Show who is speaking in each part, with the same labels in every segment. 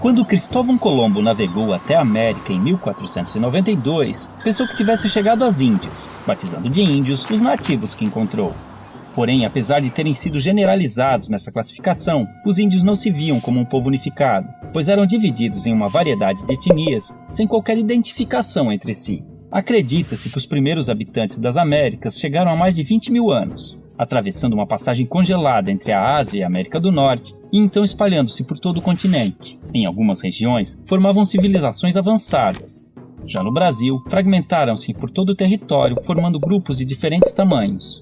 Speaker 1: Quando Cristóvão Colombo navegou até a América em 1492, pensou que tivesse chegado às Índias, batizando de índios os nativos que encontrou. Porém, apesar de terem sido generalizados nessa classificação, os índios não se viam como um povo unificado, pois eram divididos em uma variedade de etnias sem qualquer identificação entre si. Acredita-se que os primeiros habitantes das Américas chegaram há mais de 20 mil anos, atravessando uma passagem congelada entre a Ásia e a América do Norte, e então espalhando-se por todo o continente. Em algumas regiões, formavam civilizações avançadas. Já no Brasil, fragmentaram-se por todo o território, formando grupos de diferentes tamanhos.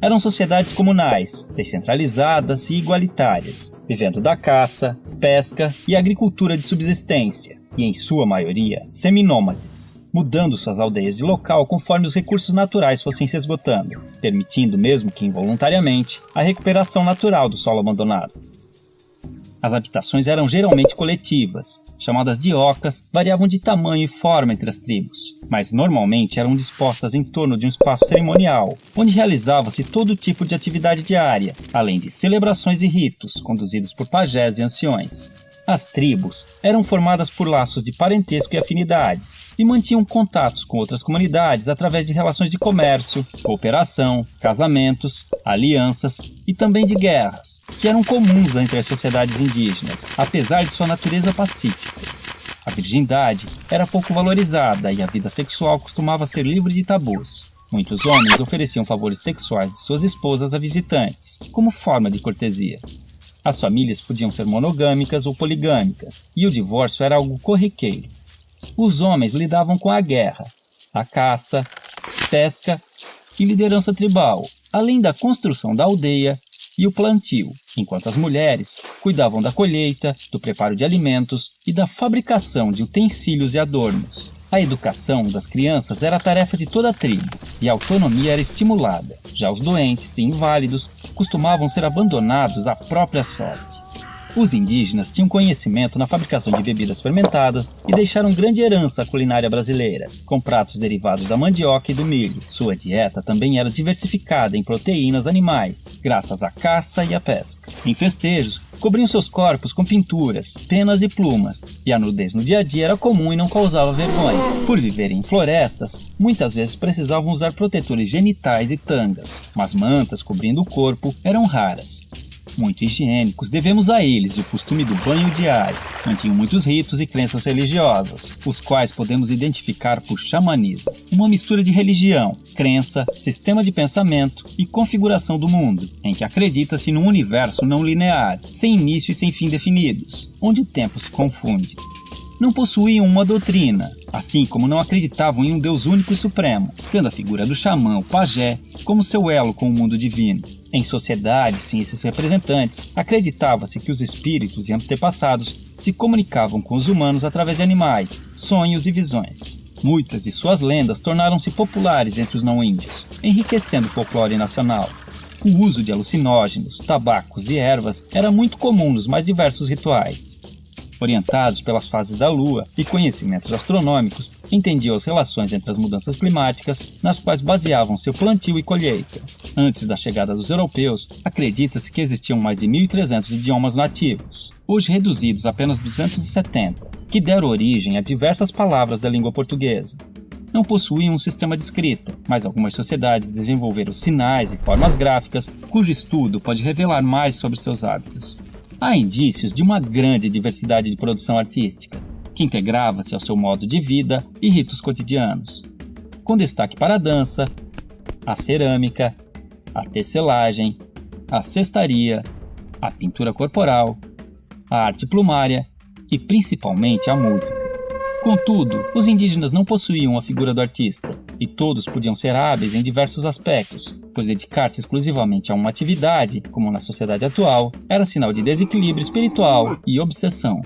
Speaker 1: Eram sociedades comunais, descentralizadas e igualitárias, vivendo da caça, pesca e agricultura de subsistência, e em sua maioria seminômades. mudando suas aldeias de local conforme os recursos naturais fossem se esgotando, permitindo, mesmo que involuntariamente, a recuperação natural do solo abandonado. As habitações eram geralmente coletivas, chamadas de ocas, variavam de tamanho e forma entre as tribos, mas normalmente eram dispostas em torno de um espaço cerimonial, onde realizava-se todo tipo de atividade diária, além de celebrações e ritos conduzidos por pajés e anciões. As tribos eram formadas por laços de parentesco e afinidades, e mantinham contatos com outras comunidades através de relações de comércio, cooperação, casamentos, alianças e também de guerras, que eram comuns entre as sociedades indígenas, apesar de sua natureza pacífica. A virgindade era pouco valorizada e a vida sexual costumava ser livre de tabus. Muitos homens ofereciam favores sexuais de suas esposas a visitantes, como forma de cortesia. As famílias podiam ser monogâmicas ou poligâmicas, e o divórcio era algo corriqueiro. Os homens lidavam com a guerra, a caça, pesca e liderança tribal, além da construção da aldeia e o plantio, enquanto as mulheres cuidavam da colheita, do preparo de alimentos e da fabricação de utensílios e adornos. A educação das crianças era a tarefa de toda a tribo, e a autonomia era estimulada. Já os doentes e inválidos costumavam ser abandonados à própria sorte. Os indígenas tinham conhecimento na fabricação de bebidas fermentadas e deixaram grande herança à culinária brasileira, com pratos derivados da mandioca e do milho. Sua dieta também era diversificada em proteínas animais, graças à caça e à pesca. Em festejos, cobriam seus corpos com pinturas, penas e plumas, e a nudez no dia a dia era comum e não causava vergonha. Por viverem em florestas, muitas vezes precisavam usar protetores genitais e tangas, mas mantas cobrindo o corpo eram raras. Muito higiênicos, devemos a eles o costume do banho diário. Mantinham muitos ritos e crenças religiosas, os quais podemos identificar por xamanismo, uma mistura de religião, crença, sistema de pensamento e configuração do mundo, em que acredita-se num universo não linear, sem início e sem fim definidos, onde o tempo se confunde. Não possuíam uma doutrina, assim como não acreditavam em um Deus único e supremo, tendo a figura do xamã, o pajé, como seu elo com o mundo divino. Em sociedades sem esses representantes, acreditava-se que os espíritos e antepassados se comunicavam com os humanos através de animais, sonhos e visões. Muitas de suas lendas tornaram-se populares entre os não-índios, enriquecendo o folclore nacional. O uso de alucinógenos, tabacos e ervas era muito comum nos mais diversos rituais. Orientados pelas fases da Lua e conhecimentos astronômicos, entendiam as relações entre as mudanças climáticas, nas quais baseavam seu plantio e colheita. Antes da chegada dos europeus, acredita-se que existiam mais de 1.300 idiomas nativos, hoje reduzidos a apenas 270, que deram origem a diversas palavras da língua portuguesa. Não possuíam um sistema de escrita, mas algumas sociedades desenvolveram sinais e formas gráficas, cujo estudo pode revelar mais sobre seus hábitos. Há indícios de uma grande diversidade de produção artística, que integrava-se ao seu modo de vida e ritos cotidianos, com destaque para a dança, a cerâmica, a tecelagem, a cestaria, a pintura corporal, a arte plumária e principalmente a música. Contudo, os indígenas não possuíam a figura do artista, e todos podiam ser hábeis em diversos aspectos, pois dedicar-se exclusivamente a uma atividade, como na sociedade atual, era sinal de desequilíbrio espiritual e obsessão.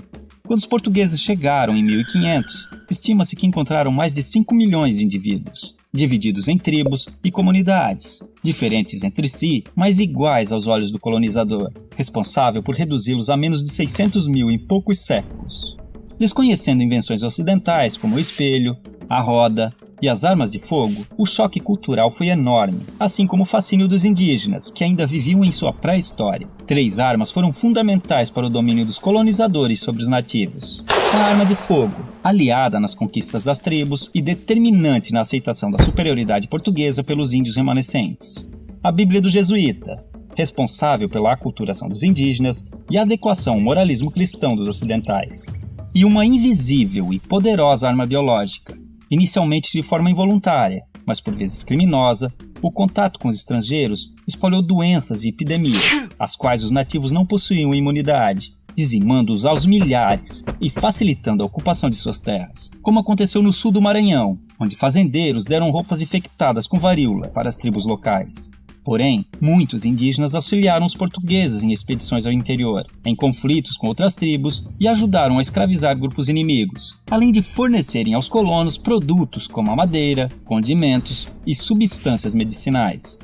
Speaker 1: Quando os portugueses chegaram em 1500, estima-se que encontraram mais de 5 milhões de indivíduos, divididos em tribos e comunidades, diferentes entre si, mas iguais aos olhos do colonizador, responsável por reduzi-los a menos de 600 mil em poucos séculos. Desconhecendo invenções ocidentais como o espelho, a roda e as armas de fogo, o choque cultural foi enorme, assim como o fascínio dos indígenas, que ainda viviam em sua pré-história. 3 armas foram fundamentais para o domínio dos colonizadores sobre os nativos. A arma de fogo, aliada nas conquistas das tribos e determinante na aceitação da superioridade portuguesa pelos índios remanescentes. A Bíblia do Jesuíta, responsável pela aculturação dos indígenas e a adequação ao moralismo cristão dos ocidentais. E uma invisível e poderosa arma biológica, inicialmente de forma involuntária, mas por vezes criminosa, o contato com os estrangeiros espalhou doenças e epidemias, às quais os nativos não possuíam imunidade, dizimando-os aos milhares e facilitando a ocupação de suas terras, como aconteceu no sul do Maranhão, onde fazendeiros deram roupas infectadas com varíola para as tribos locais. Porém, muitos indígenas auxiliaram os portugueses em expedições ao interior, em conflitos com outras tribos e ajudaram a escravizar grupos inimigos, além de fornecerem aos colonos produtos como a madeira, condimentos e substâncias medicinais.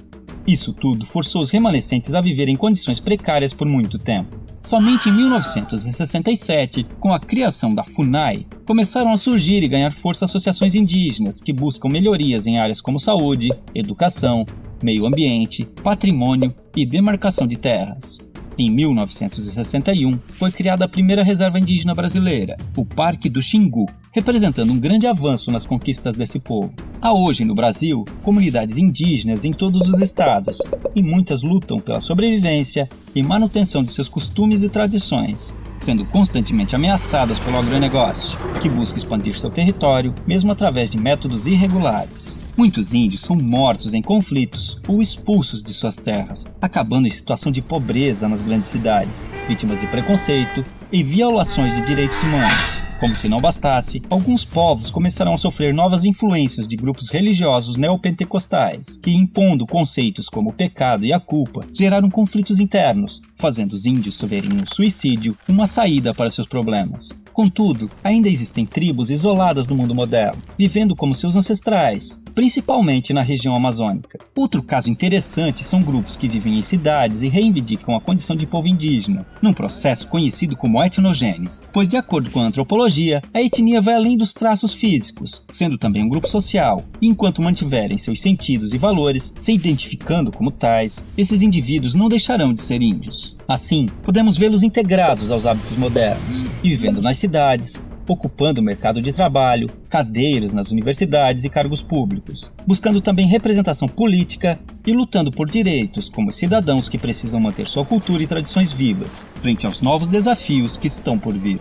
Speaker 1: Isso tudo forçou os remanescentes a viver em condições precárias por muito tempo. Somente em 1967, com a criação da FUNAI, começaram a surgir e ganhar força associações indígenas que buscam melhorias em áreas como saúde, educação, meio ambiente, patrimônio e demarcação de terras. Em 1961, foi criada a primeira reserva indígena brasileira, o Parque do Xingu, representando um grande avanço nas conquistas desse povo. Há hoje no Brasil comunidades indígenas em todos os estados, e muitas lutam pela sobrevivência e manutenção de seus costumes e tradições, sendo constantemente ameaçadas pelo agronegócio, que busca expandir seu território, mesmo através de métodos irregulares. Muitos índios são mortos em conflitos ou expulsos de suas terras, acabando em situação de pobreza nas grandes cidades, vítimas de preconceito e violações de direitos humanos. Como se não bastasse, alguns povos começaram a sofrer novas influências de grupos religiosos neopentecostais, que, impondo conceitos como o pecado e a culpa, geraram conflitos internos, fazendo os índios verem no suicídio uma saída para seus problemas. Contudo, ainda existem tribos isoladas no mundo moderno, vivendo como seus ancestrais, principalmente na região amazônica. Outro caso interessante são grupos que vivem em cidades e reivindicam a condição de povo indígena, num processo conhecido como etnogênese, pois, de acordo com a antropologia, a etnia vai além dos traços físicos, sendo também um grupo social, e enquanto mantiverem seus sentidos e valores, se identificando como tais, esses indivíduos não deixarão de ser índios. Assim, podemos vê-los integrados aos hábitos modernos, e vivendo nas cidades, ocupando o mercado de trabalho, cadeiras nas universidades e cargos públicos, buscando também representação política e lutando por direitos como cidadãos que precisam manter sua cultura e tradições vivas, frente aos novos desafios que estão por vir.